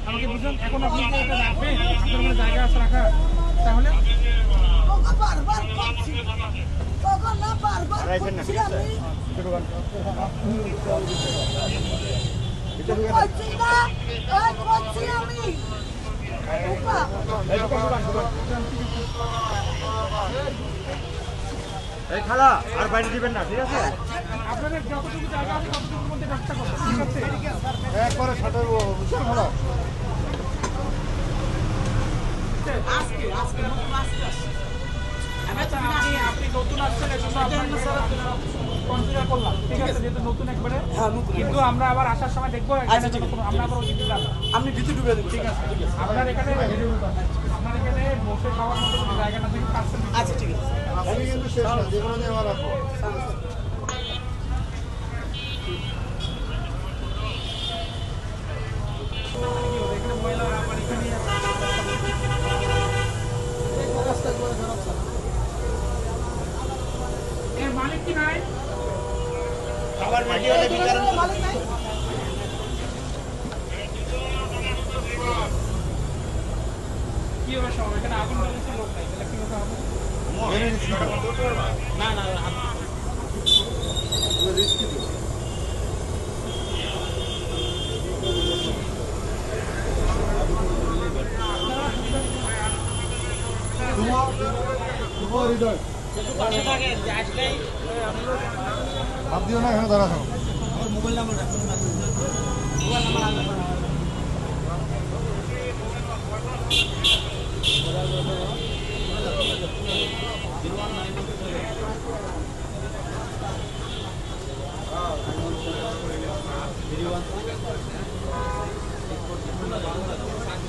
আমাকে বুঝুন এখন আপনি কি এটা রাখবেন আপনার কোনো জায়গা আছে রাখা তাহলে বারবার করছি তখন না বারবার করছি আমি করছি না করছি আমি এই খালা আর বাইরে দিবেন না ঠিক আছে আপনাদের যতটুকু জায়গা আছে ততটুকুর মধ্যে ব্যবস্থা করুন ঠিক আছে একবারে সাথে বুঝছেন ভালো আজকে আপনি নতুন আসছেন এজন্য কনসিডার করলাম ঠিক আছে যেহেতু নতুন একবারে কিন্তু আমরা আবার আসার সময় দেখবো আমরা আবার ওদিকে যাবো আপনি ভিতরে ঢুকে দেবেন ঠিক আছে আপনার এখানে বসে খাওয়ার মতো কোনো জায়গা না থেকে পার্সেল আচ্ছা ঠিক আছে আমি কিন্তু শেষ না যে কোনো নিয়ে আমার রাখবো এখানে ময়লা আমার এখানে মালিক কি নাই খাবার রেডি হলে বিতরণ মালিক নাই কি হবে সব এখানে আগুন জ্বলছে লোক নাই তাহলে কি হবে না না ভাব দিও না এখানে দাঁড়ানো মোবাইল নাম্বার